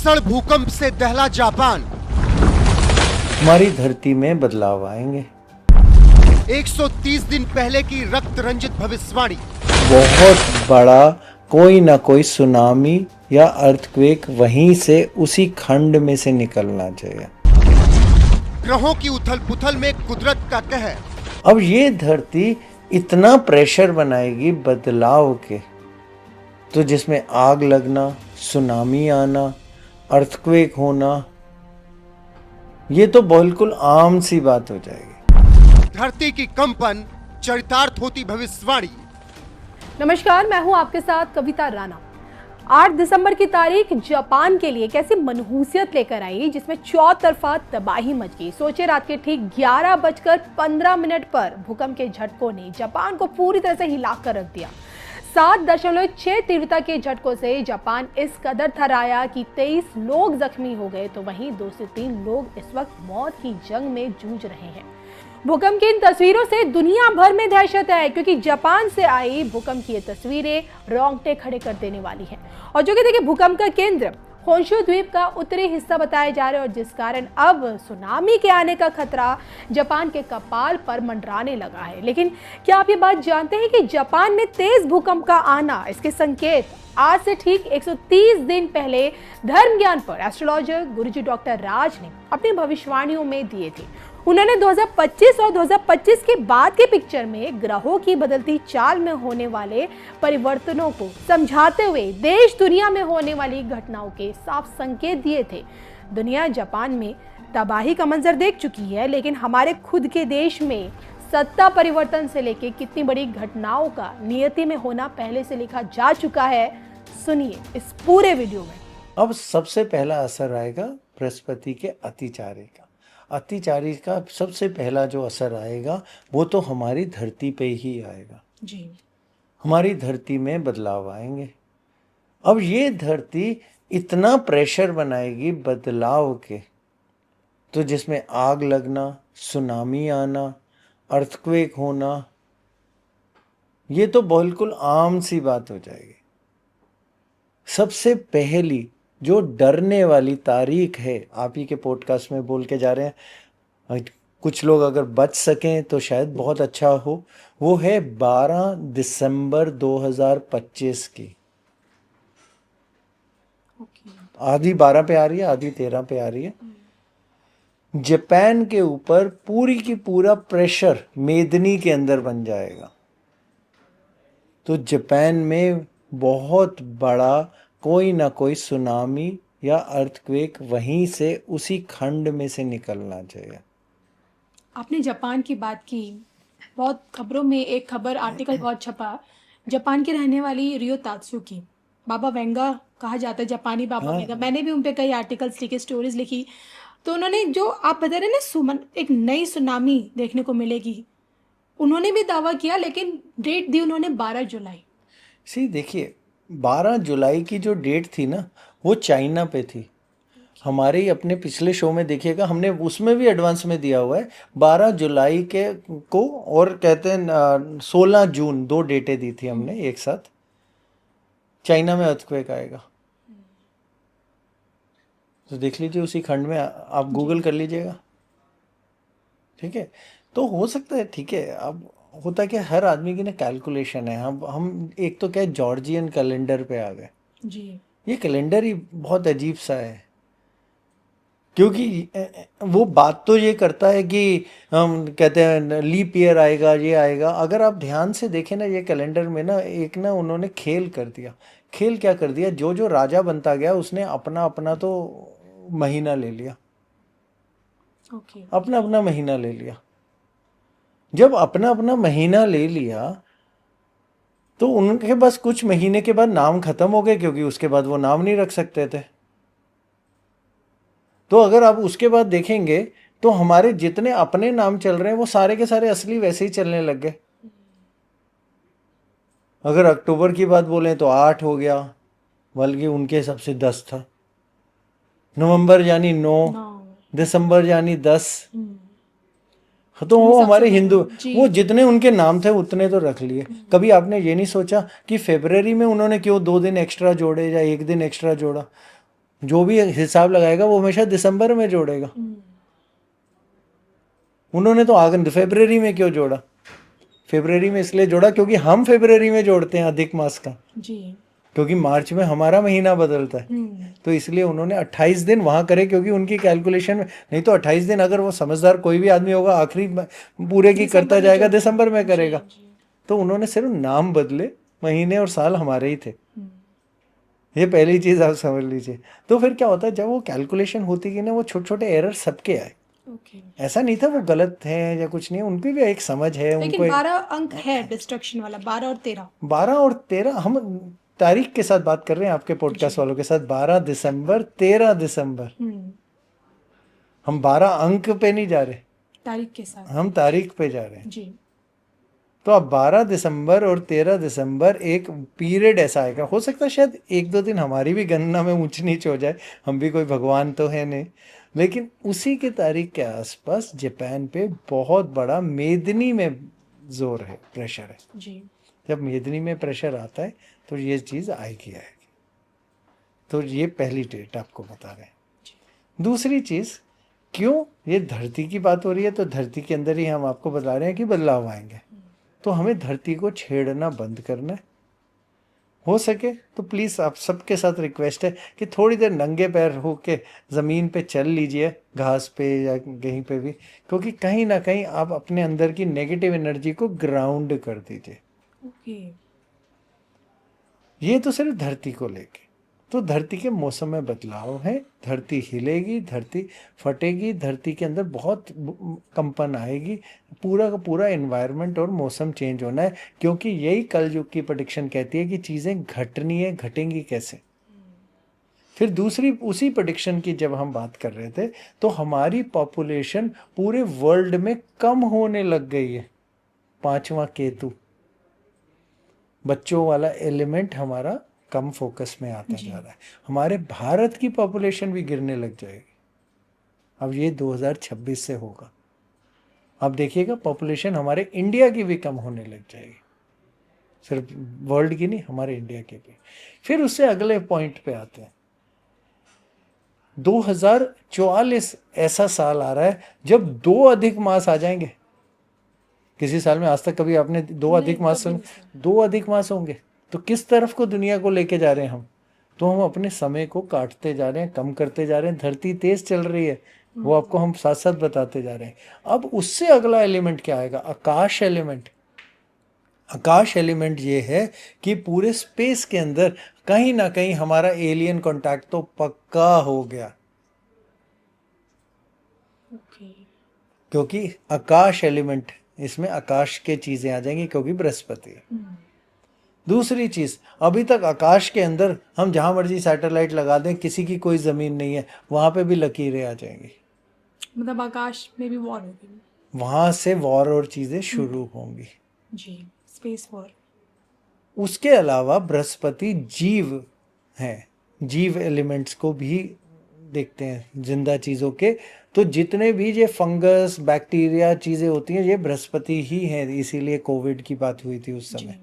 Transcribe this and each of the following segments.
भीषण भूकंप से दहला जापान। हमारी धरती में बदलाव आएंगे। 130 दिन पहले की रक्त रंजित भविष्यवाणी। बहुत बड़ा कोई ना कोई सुनामी या अर्थक्वेक वहीं से उसी खंड में से निकलना चाहिए। ग्रहों की उथल पुथल में कुदरत का कहर। अब ये धरती इतना प्रेशर बनाएगी बदलाव के, तो जिसमें आग लगना, सुनामी आना, अर्थक्वेक होना, ये तो बिल्कुल आम सी बात हो जाएगी। धरती की कंपन चरितार्थ होती भविष्यवाणी। नमस्कार, मैं हूं आपके साथ कविता राणा। 8 दिसंबर की तारीख जापान के लिए कैसी मनहूसियत लेकर आई, जिसमें चौतरफा तबाही मच गई। सोचे रात के ठीक 11:15 पर भूकंप के झटकों ने जापान को पूरी तरह से हिला कर रख दिया। 7.6 तीव्रता के झटकों से जापान इस कदर थर्राया कि 23 लोग जख्मी हो गए, तो वहीं 2 से 3 लोग इस वक्त मौत की जंग में जूझ रहे हैं। भूकंप की इन तस्वीरों से दुनिया भर में दहशत है, क्योंकि जापान से आई भूकंप की ये तस्वीरें रोंगटे खड़े कर देने वाली हैं। और जो कि देखिए, भूकंप का केंद्र होंशु द्वीप का उत्तरी हिस्सा बताया जा रहा है, और जिस कारण अब सुनामी के आने का खतरा जापान के कपाल पर मंडराने लगा है। लेकिन क्या आप ये बात जानते हैं कि जापान में तेज भूकंप का आना, इसके संकेत आज से ठीक 130 दिन पहले धर्म ज्ञान पर एस्ट्रोलॉजर गुरुजी डॉक्टर राज ने अपनी भविष्यवाणियों में दिए थे। उन्होंने 2025 और 2025 के बाद के पिक्चर में ग्रहों की बदलती चाल में होने वाले परिवर्तनों को समझाते हुए देश दुनिया में होने वाली घटनाओं के साफ संकेत दिए थे। दुनिया जापान में तबाही का मंजर देख चुकी है, लेकिन हमारे खुद के देश में सत्ता परिवर्तन से लेकर कितनी बड़ी घटनाओं का नियति में होना पहले से लिखा जा चुका है। सुनिए इस पूरे वीडियो में। अब सबसे पहला असर आएगा बृहस्पति के अतिचारी का। अतिचारी का सबसे पहला जो असर आएगा वो तो हमारी धरती पे ही आएगा जी। हमारी धरती में बदलाव आएंगे। अब ये धरती इतना प्रेशर बनाएगी बदलाव के, तो जिसमें आग लगना, सुनामी आना, अर्थक्वेक होना, ये तो बिल्कुल आम सी बात हो जाएगी। सबसे पहली जो डरने वाली तारीख है, आप ही के पॉडकास्ट में बोल के जा रहे हैं, कुछ लोग अगर बच सकें तो शायद बहुत अच्छा हो, वो है 12 दिसंबर 2025 की। आधी 12 पे आ रही है, आधी 13 पे आ रही है। जापान के ऊपर पूरी की पूरा प्रेशर मेदनी के अंदर बन जाएगा, तो जापान में बहुत बड़ा कोई ना कोई सुनामी या अर्थक्वेक वहीं से उसी खंड में से निकलना चाहिए। आपने जापान की बात की, बहुत खबरों में एक खबर आर्टिकल बहुत छपा, जापान की रहने वाली रियो तात्सुकी, बाबा वेंगा कहा जाता है, जापानी बाबा वेंगा। मैंने भी उन पे कई आर्टिकल्स लिखे, स्टोरीज लिखी। तो उन्होंने जो आप बता रहे ना, एक नई सुनामी देखने को मिलेगी, उन्होंने भी दावा किया, लेकिन डेट दी उन्होंने 12 जुलाई। देखिए 12 जुलाई की जो डेट थी ना, वो चाइना पे थी। हमारे ही अपने पिछले शो में देखिएगा, हमने उसमें भी एडवांस में दिया हुआ है 12 जुलाई के को, और कहते हैं 16 जून, 2 डेटें दी थी हमने एक साथ। चाइना में अर्थक्वेक आएगा, तो देख लीजिए उसी खंड में, आप गूगल कर लीजिएगा, ठीक है। तो हो सकता है, ठीक है। अब होता क्या, हर आदमी की ना कैलकुलेशन है। हम एक तो क्या जॉर्जियन कैलेंडर पे आ गए जी। ये कैलेंडर ही बहुत अजीब सा है, क्योंकि वो बात तो ये करता है कि हम कहते हैं लीप ईयर आएगा, ये आएगा। अगर आप ध्यान से देखें ना, ये कैलेंडर में ना एक ना उन्होंने खेल कर दिया। खेल क्या कर दिया, जो जो राजा बनता गया उसने अपना अपना तो महीना ले लिया, अपना अपना महीना ले लिया। जब अपना अपना महीना ले लिया तो उनके पास कुछ महीने के बाद नाम खत्म हो गए, क्योंकि उसके बाद वो नाम नहीं रख सकते थे। तो अगर आप उसके बाद देखेंगे तो हमारे जितने अपने नाम चल रहे हैं वो सारे के सारे असली वैसे ही चलने लग गए। अगर अक्टूबर की बात बोलें तो 8 हो गया, बल्कि उनके हिसाब से 10 था। नवंबर यानी 9, दिसंबर यानी 10। तो वो हमारे हिंदू, वो जितने उनके नाम थे उतने तो रख लिए। कभी आपने ये नहीं सोचा कि फरवरी में उन्होंने क्यों 2 दिन एक्स्ट्रा जोड़े या 1 दिन एक्स्ट्रा जोड़ा? जो भी हिसाब लगाएगा वो हमेशा दिसंबर में जोड़ेगा। उन्होंने तो आगे फरवरी में क्यों जोड़ा? फरवरी में इसलिए जोड़ा क्योंकि हम फरवरी में जोड़ते हैं अधिक मास का, जी। क्योंकि मार्च में हमारा महीना बदलता है। तो इसलिए उन्होंने 28 दिन वहां करे, क्योंकि उनकी कैलकुलेशन में, नहीं तो 28 दिन अगर वो समझदार कोई भी आदमी होगा आखिरी पूरे की करता जाएगा, दिसंबर में करेगा। तो उन्होंने सिर्फ नाम बदले, महीने और साल हमारे ही थे। ये पहली चीज आप समझ लीजिए। तो फिर क्या होता है, जब वो कैलकुलेशन होती कि ना, वो छोटे छोटे एरर सबके आए। ओके। ऐसा नहीं था वो गलत है या कुछ नहीं, उनकी भी एक समझ है। लेकिन उनको 12 अंक है डिस्ट्रक्शन वाला, 12 और 13। 12 और 13, हम तारीख के साथ बात कर रहे हैं आपके पॉडकास्ट वालों के साथ। 12 दिसंबर, 13 दिसंबर। हम 12 अंक पे नहीं जा रहे, तारीख के साथ, हम तारीख पे जा रहे हैं। जी। तो अब 12 दिसंबर और 13 दिसंबर एक पीरियड ऐसा आएगा, हो सकता है शायद एक दो दिन हमारी भी गणना में ऊंच नीच हो जाए, हम भी कोई भगवान तो है नहीं, लेकिन उसी के तारीख के आसपास जापान पे बहुत बड़ा मेदनी में जोर है, प्रेशर है। जी। जब मेदनी में प्रेशर आता है तो ये चीज़ आएगी। तो ये पहली डेट आपको बता रहे हैं। दूसरी चीज़, क्यों ये धरती की बात हो रही है, तो धरती के अंदर ही हम आपको बता रहे हैं कि बदलाव आएंगे। तो हमें धरती को छेड़ना बंद करना है। हो सके तो प्लीज़ आप सबके साथ रिक्वेस्ट है कि थोड़ी देर नंगे पैर होके ज़मीन पे चल लीजिए, घास पे या कहीं पे भी, क्योंकि कहीं ना कहीं आप अपने अंदर की नेगेटिव एनर्जी को ग्राउंड कर दीजिए। ओके। ये तो सिर्फ धरती को लेके। तो धरती के मौसम में बदलाव है, धरती हिलेगी, धरती फटेगी, धरती के अंदर बहुत कंपन आएगी, पूरा का पूरा एनवायरनमेंट और मौसम चेंज होना है, क्योंकि यही कलयुग की प्रेडिक्शन कहती है कि चीज़ें घटनी है, घटेंगी कैसे। फिर दूसरी उसी प्रेडिक्शन की जब हम बात कर रहे थे, तो हमारी पॉपुलेशन पूरे वर्ल्ड में कम होने लग गई है। 5वां केतु, बच्चों वाला एलिमेंट हमारा कम फोकस में आता जा रहा है। हमारे भारत की पॉपुलेशन भी गिरने लग जाएगी। अब ये 2026 से होगा। अब देखिएगा पॉपुलेशन हमारे इंडिया की भी कम होने लग जाएगी, सिर्फ वर्ल्ड की नहीं, हमारे इंडिया की भी। फिर उससे अगले पॉइंट पे आते हैं, 2044 ऐसा साल आ रहा है जब 2 अधिक मास आ जाएंगे। किसी साल में आज तक कभी आपने 2 अधिक मास, 2 अधिक मास होंगे, तो किस तरफ को दुनिया को लेके जा रहे हैं हम? तो हम अपने समय को काटते जा रहे हैं, कम करते जा रहे हैं। धरती तेज चल रही है, वो आपको हम साथ साथ बताते जा रहे हैं। अब उससे अगला एलिमेंट क्या आएगा? आकाश एलिमेंट। आकाश एलिमेंट ये है कि पूरे स्पेस के अंदर कहीं ना कहीं हमारा एलियन कांटेक्ट तो पक्का हो गया। ओके। क्योंकि आकाश एलिमेंट, इसमें आकाश के चीजें आ जाएंगी, क्योंकि बृहस्पति है। दूसरी चीज, अभी तक आकाश के अंदर हम जहां मर्जी सैटेलाइट लगा दें, किसी की कोई जमीन नहीं है, वहां पे भी लकीरें आ जाएंगी। मतलब आकाश में भी वॉर होगी, वहां से वॉर और चीजें शुरू होंगी। जी, स्पेस वॉर। उसके अलावा बृहस्पति जीव हैं, जीव एलिमेंट्स को भी देखते हैं, जिंदा चीज़ों के। तो जितने भी ये फंगस, बैक्टीरिया चीज़ें होती हैं, ये बृहस्पति ही हैं। इसीलिए कोविड की बात हुई थी उस समय।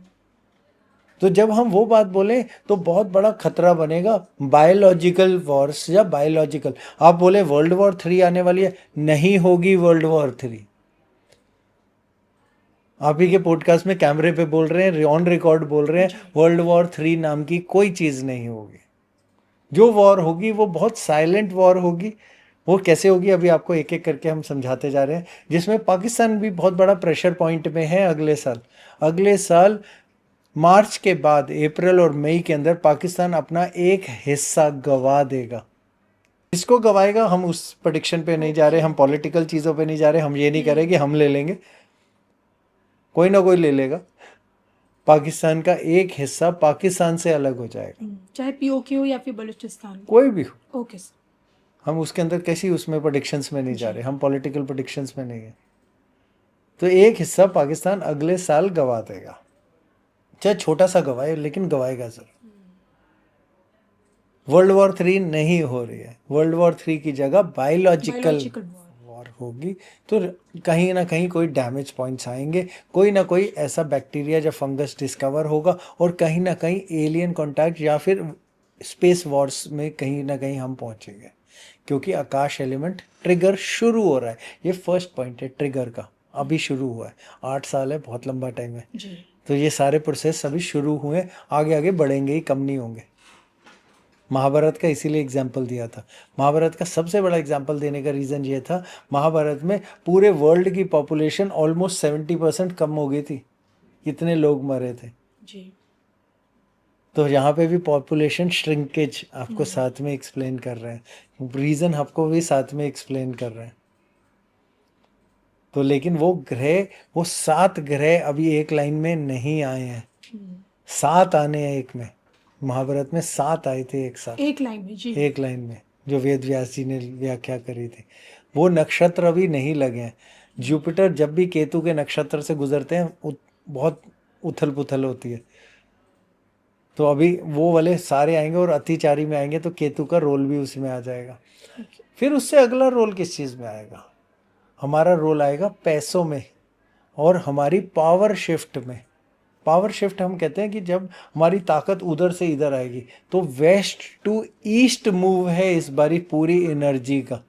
तो जब हम वो बात बोले तो बहुत बड़ा खतरा बनेगा बायोलॉजिकल वॉर्स या बायोलॉजिकल। आप बोले वर्ल्ड वॉर 3 आने वाली है, नहीं होगी वर्ल्ड वॉर 3। आप ही के पॉडकास्ट में कैमरे पे बोल रहे हैं, ऑन रिकॉर्ड बोल रहे हैं, वर्ल्ड वॉर 3 नाम की कोई चीज़ नहीं होगी। जो वॉर होगी वो बहुत साइलेंट वॉर होगी। वो कैसे होगी अभी आपको एक एक करके हम समझाते जा रहे हैं, जिसमें पाकिस्तान भी बहुत बड़ा प्रेशर पॉइंट में है। अगले साल मार्च के बाद अप्रैल और मई के अंदर पाकिस्तान अपना एक हिस्सा गवा देगा। इसको गवाएगा, हम उस प्रेडिक्शन पे नहीं जा रहे, हम पॉलिटिकल चीज़ों पे नहीं जा रहे, हम ये नहीं करें कि हम ले लेंगे, कोई ना कोई ले लेगा। पाकिस्तान का एक हिस्सा पाकिस्तान से अलग हो जाएगा, चाहे पीओके हो या फिर बलूचिस्तान, कोई भी हो। Okay sir. हम उसके अंदर कैसी उसमें प्रेडिक्शंस में नहीं जा रहे, हम पॉलिटिकल प्रेडिक्शंस में नहीं है। तो एक हिस्सा पाकिस्तान अगले साल गवा देगा, चाहे छोटा सा गवाए, लेकिन गवाएगा जरूर। वर्ल्ड वॉर 3 नहीं हो रही है, वर्ल्ड वॉर 3 की जगह बायोलॉजिकल वॉर होगी। तो कहीं ना कहीं कोई डैमेज पॉइंट्स आएंगे, कोई ना कोई ऐसा बैक्टीरिया या फंगस डिस्कवर होगा, और कहीं ना कहीं एलियन कॉन्टैक्ट या फिर स्पेस वॉर्स में कहीं ना कहीं हम पहुंचेंगे, क्योंकि आकाश एलिमेंट ट्रिगर शुरू हो रहा है। ये फर्स्ट पॉइंट है ट्रिगर का, अभी शुरू हुआ है। 8 साल है, बहुत लंबा टाइम है। जी। तो ये सारे प्रोसेस अभी शुरू हुए, आगे आगे बढ़ेंगे ही, कम नहीं होंगे। महाभारत का इसीलिए एग्जाम्पल दिया था। महाभारत का सबसे बड़ा एग्जाम्पल देने का रीज़न ये था, महाभारत में पूरे वर्ल्ड की पॉपुलेशन ऑलमोस्ट 70% कम हो गई थी, इतने लोग मरे थे। जी। तो यहाँ पे भी पॉपुलेशन श्रिंकेज आपको साथ में एक्सप्लेन कर रहे हैं, रीज़न आपको भी साथ में एक्सप्लेन कर रहे हैं। तो लेकिन वो ग्रह, वो 7 ग्रह अभी एक लाइन में नहीं आए हैं, 7 आने हैं एक में। महाभारत में 7 आए थे एक साथ, एक लाइन में। जी। एक लाइन में, जो वेद व्यास जी ने व्याख्या करी थी। वो नक्षत्र अभी नहीं लगे हैं। जुपिटर जब भी केतु के नक्षत्र से गुजरते हैं बहुत उथल पुथल होती है। तो अभी वो वाले सारे आएंगे और अतिचारी में आएंगे, तो केतु का रोल भी उसमें आ जाएगा। फिर उससे अगला रोल किस चीज़ में आएगा? हमारा रोल आएगा पैसों में और हमारी पावर शिफ्ट में। पावर शिफ्ट हम कहते हैं कि जब हमारी ताकत उधर से इधर आएगी, तो वेस्ट टू ईस्ट मूव है इस बारी पूरी एनर्जी का।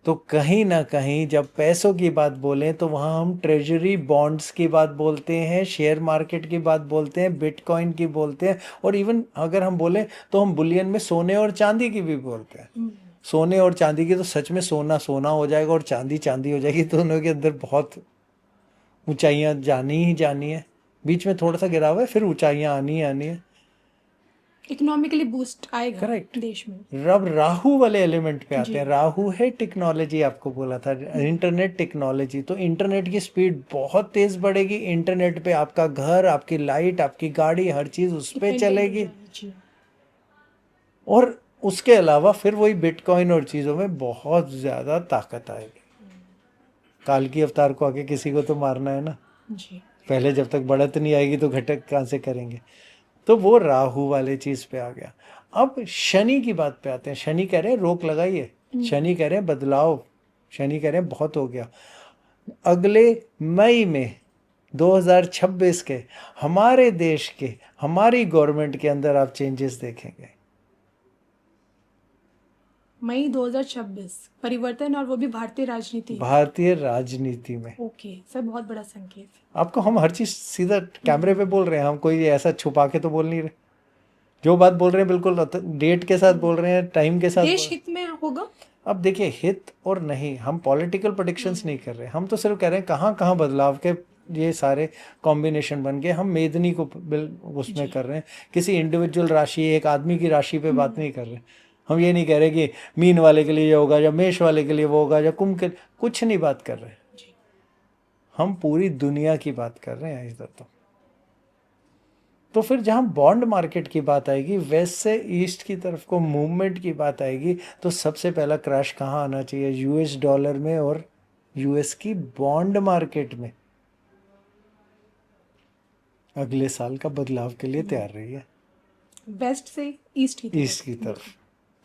तो कहीं ना कहीं जब पैसों की बात बोलें तो वहाँ हम ट्रेजरी बॉन्ड्स की बात बोलते हैं, शेयर मार्केट की बात बोलते हैं, बिटकॉइन की बोलते हैं, और इवन अगर हम बोलें तो हम बुलियन में सोने और चांदी की भी बोलते हैं। सोने और चांदी की तो सच में सोना सोना हो जाएगा और चांदी चांदी हो जाएगी। तो दोनों के अंदर बहुत ऊंचाइयाँ जानी ही जानी है, बीच में थोड़ा सा गिराव है, फिर ऊंचाइयाँ आनी ही आनी है। इकोनॉमिकली बूस्ट आएगा करेक्ट। देश में। रब राहु वाले एलिमेंट पे आते हैं। राहु है टेक्नोलॉजी, आपको बोला था इंटरनेट टेक्नोलॉजी। तो इंटरनेट की स्पीड बहुत तेज बढ़ेगी। इंटरनेट पे आपका घर, आपकी लाइट, आपकी गाड़ी, हर चीज उस पे चलेगी। जी। और उसके अलावा फिर वही बिटकॉइन और चीजों में बहुत ज्यादा ताकत आएगी। काल की अवतार को आके किसी को तो मारना है ना। जी। पहले जब तक बढ़त नहीं आएगी तो घटक कहाँ से करेंगे। तो वो राहु वाले चीज पे आ गया। अब शनि की बात पे आते हैं। शनि कह रहे हैं रोक लगाइए, शनि कह रहे हैं बदलाव, शनि कह रहे हैं बहुत हो गया। अगले मई में 2026 के हमारे देश के, हमारी गवर्नमेंट के अंदर आप चेंजेस देखेंगे। मई 2026 परिवर्तन, और वो भी भारतीय राजनीति। भारतीय राजनीति में। ओके सर, बहुत बड़ा संकेत। आपको हम हर चीज सीधा कैमरे पे बोल रहे हैं, हम कोई ऐसा छुपा के तो बोल नहीं रहे। जो बात बोल रहे हैं बिल्कुल डेट के साथ बोल रहे हैं, टाइम के साथ। देश हित में होगा। अब देखिए, हित और नहीं, हम पॉलिटिकल प्रेडिक्शंस नहीं कर रहे, हम तो सिर्फ कह रहे हैं कहाँ कहाँ बदलाव के ये सारे कॉम्बिनेशन बन गए। हम मेदनी को उसमें कर रहे हैं, किसी इंडिविजुअल राशि, एक आदमी की राशि पे बात नहीं कर रहे। हम ये नहीं कह रहे कि मीन वाले के लिए ये होगा या मेष वाले के लिए वो होगा या कुंभ के, कुछ नहीं बात कर रहे। हम पूरी दुनिया की बात कर रहे हैं इधर। तो फिर जहाँ बॉन्ड मार्केट की बात आएगी, वेस्ट से ईस्ट की तरफ को मूवमेंट की बात आएगी, तो सबसे पहला क्रैश कहाँ आना चाहिए? यूएस डॉलर में और यूएस की बॉन्ड मार्केट में। अगले साल का बदलाव के लिए तैयार रही है। वेस्ट से ईस्ट की तरफ।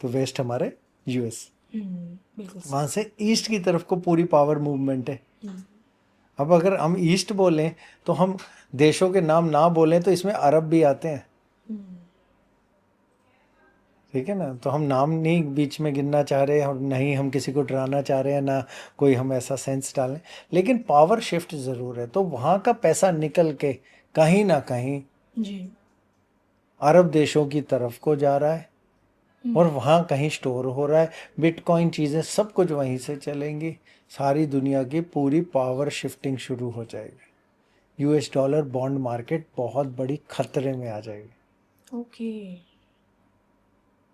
तो वेस्ट हमारे यूएस, बिल्कुल। वहां से ईस्ट की तरफ को पूरी पावर मूवमेंट है। अब अगर हम ईस्ट बोलें तो हम देशों के नाम ना बोलें तो इसमें अरब भी आते हैं, ठीक है ना। तो हम नाम नहीं बीच में गिनना चाह रहे हैं, नहीं हम किसी को डराना चाह रहे हैं, ना कोई हम ऐसा सेंस डालें, लेकिन पावर शिफ्ट ज़रूर है। तो वहाँ का पैसा निकल के कहीं ना कहीं जी अरब देशों की तरफ को जा रहा है और वहाँ कहीं स्टोर हो रहा है। बिटकॉइन चीज़ें सब कुछ वहीं से चलेंगी। सारी दुनिया की पूरी पावर शिफ्टिंग शुरू हो जाएगी। यूएस डॉलर बॉन्ड मार्केट बहुत बड़ी खतरे में आ जाएगी। ओके।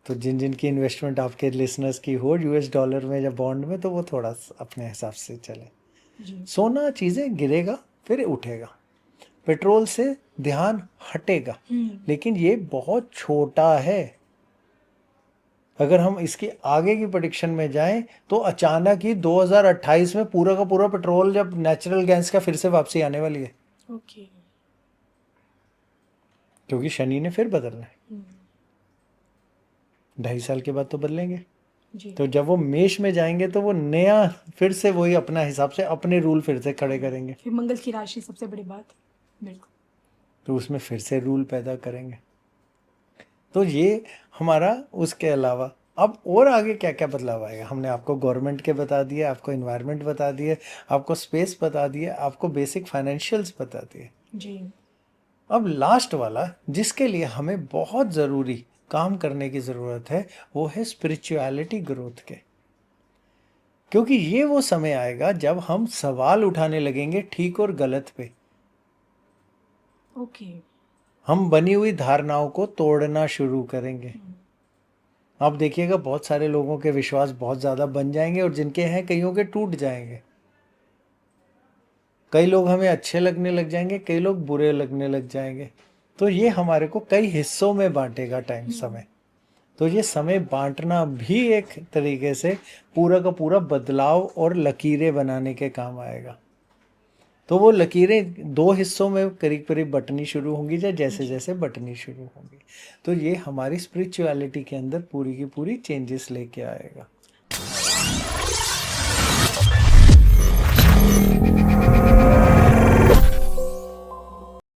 तो जिन जिन की इन्वेस्टमेंट आपके लिसनर्स की हो यूएस डॉलर में या बॉन्ड में, तो वो थोड़ा अपने हिसाब से चले। सोना चीज़ें गिरेगा फिर उठेगा, पेट्रोल से ध्यान हटेगा, लेकिन ये बहुत छोटा है। अगर हम इसकी आगे की प्रेडिक्शन में जाएं तो अचानक ही 2028 में पूरा का पूरा पेट्रोल, जब नेचुरल गैस का फिर से वापसी आने वाली है। ओके। क्योंकि शनि ने फिर बदलना है। 2.5 साल के बाद तो बदलेंगे। तो जब वो मेष में जाएंगे तो वो नया फिर से वही अपना हिसाब से अपने रूल फिर से खड़े करेंगे। फिर मंगल की राशि सबसे बड़ी बात। बिल्कुल। तो उसमें फिर से रूल पैदा करेंगे। तो ये हमारा, उसके अलावा अब और आगे क्या क्या बदलाव आएगा, हमने आपको गवर्नमेंट के बता दिए, आपको इन्वायरमेंट बता दिए, आपको स्पेस बता दिए, आपको बेसिक फाइनेंशियल्स बता दिए। जी। अब लास्ट वाला जिसके लिए हमें बहुत ज़रूरी काम करने की ज़रूरत है वो है स्पिरिचुअलिटी ग्रोथ के। क्योंकि ये वो समय आएगा जब हम सवाल उठाने लगेंगे ठीक और गलत पे। ओके। हम बनी हुई धारणाओं को तोड़ना शुरू करेंगे। आप देखिएगा बहुत सारे लोगों के विश्वास बहुत ज़्यादा बन जाएंगे और जिनके हैं कईयों के टूट जाएंगे। कई लोग हमें अच्छे लगने लग जाएंगे, कई लोग बुरे लगने लग जाएंगे। तो ये हमारे को कई हिस्सों में बांटेगा टाइम, समय। तो ये समय बांटना भी एक तरीके से पूरा का पूरा बदलाव और लकीरें बनाने के काम आएगा। तो वो लकीरें दो हिस्सों में करीब करीब बटनी शुरू होंगी, या जैसे जैसे बटनी शुरू होंगी। तो ये हमारी स्पिरिचुअलिटी के अंदर पूरी की पूरी चेंजेस लेके आएगा।